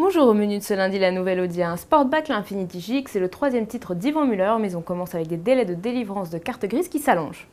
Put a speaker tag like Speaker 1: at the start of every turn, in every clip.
Speaker 1: Bonjour, au menu de ce lundi, la nouvelle Audi A1 Sportback, l'Infiniti GX, c'est le troisième titre d'Yvan Muller, mais on commence avec des délais de délivrance de carte grise qui s'allongent.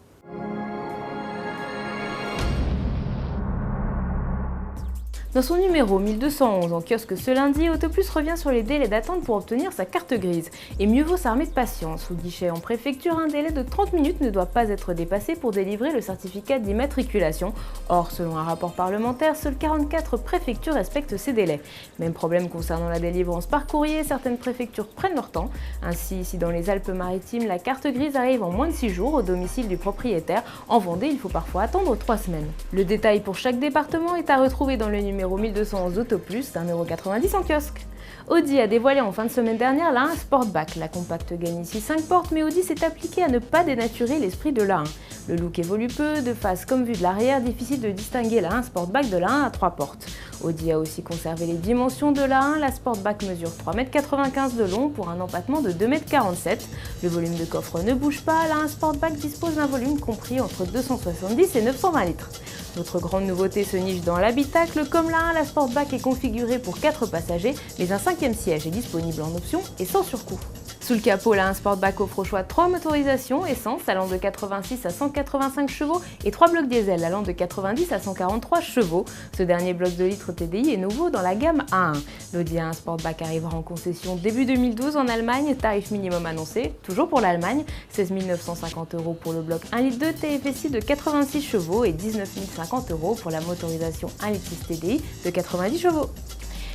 Speaker 1: Dans son numéro 1211 en kiosque ce lundi, Autoplus revient sur les délais d'attente pour obtenir sa carte grise. Et mieux vaut s'armer de patience. Au guichet en préfecture, un délai de 30 minutes ne doit pas être dépassé pour délivrer le certificat d'immatriculation. Or, selon un rapport parlementaire, seules 44 préfectures respectent ces délais. Même problème concernant la délivrance par courrier, certaines préfectures prennent leur temps. Ainsi, si dans les Alpes-Maritimes, la carte grise arrive en moins de 6 jours au domicile du propriétaire, en Vendée, il faut parfois attendre 3 semaines. Le détail pour chaque département est à retrouver dans le numéro 1211 Autoplus, 1,90 € en kiosque. Audi a dévoilé en fin de semaine dernière la A1 Sportback. La compacte gagne ici 5 portes, mais Audi s'est appliqué à ne pas dénaturer l'esprit de l'A1. Le look évolue peu, de face comme vue de l'arrière, difficile de distinguer la A1 Sportback de la A1 à 3 portes. Audi a aussi conservé les dimensions de la A1, la Sportback mesure 3,95 m de long pour un empattement de 2,47 m. Le volume de coffre ne bouge pas, la A1 Sportback dispose d'un volume compris entre 270 et 920 litres. Notre grande nouveauté se niche dans l'habitacle. Comme la A1, la Sportback est configurée pour 4 passagers, mais un 5e siège est disponible en option et sans surcoût. Sous le capot, la A1 Sportback offre au choix 3 motorisations essence allant de 86 à 185 chevaux et 3 blocs diesel allant de 90 à 143 chevaux. Ce dernier bloc de litre TDI est nouveau dans la gamme A1. L'Audi A1 Sportback arrivera en concession début 2012 en Allemagne, tarif minimum annoncé, toujours pour l'Allemagne, 16 950 € pour le bloc 1 litre de TFSI de 86 chevaux et 19 050 € pour la motorisation 1 litre TDI de 90 chevaux.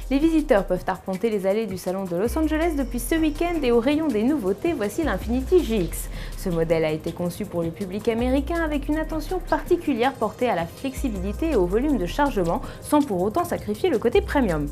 Speaker 1: Les visiteurs peuvent arpenter les allées du salon de Los Angeles depuis ce week-end et au rayon des nouveautés, voici l'Infiniti GX. Ce modèle a été conçu pour le public américain avec une attention particulière portée à la flexibilité et au volume de chargement, sans pour autant sacrifier le côté premium.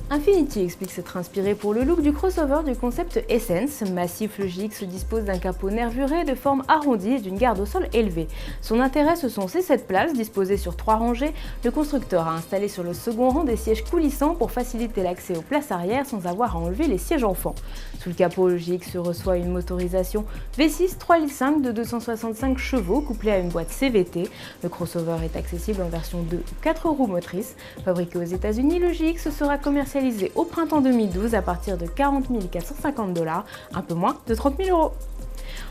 Speaker 1: Infiniti explique s'être inspiré pour le look du crossover du concept Essence. Massif, le GX dispose d'un capot nervuré de forme arrondie et d'une garde au sol élevée. Son intérêt, ce sont ses 7 places disposées sur 3 rangées. Le constructeur a installé sur le second rang des sièges coulissants pour faciliter l'accès aux places arrière sans avoir à enlever les sièges enfants. Sous le capot, le GX reçoit une motorisation V6 3,5 litres de 265 chevaux couplée à une boîte CVT. Le crossover est accessible en version 2 ou 4 roues motrices. Fabriqué aux États-Unis, le GX sera commercialisé au printemps 2012 à partir de 40 450 $, un peu moins de 30 000 €.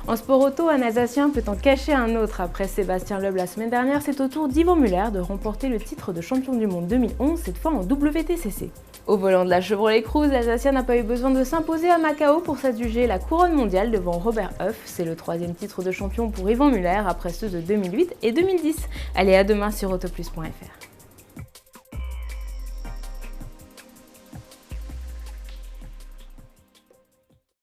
Speaker 1: En sport auto, un Alsacien peut en cacher un autre. Après Sébastien Loeb la semaine dernière, c'est au tour d'Yvan Muller de remporter le titre de champion du monde 2011, cette fois en WTCC. Au volant de la Chevrolet Cruze, l'Alsacien n'a pas eu besoin de s'imposer à Macao pour s'adjuger la couronne mondiale devant Robert Huff. C'est le 3e titre de champion pour Yvan Muller après ceux de 2008 et 2010. Allez, à demain sur autoplus.fr.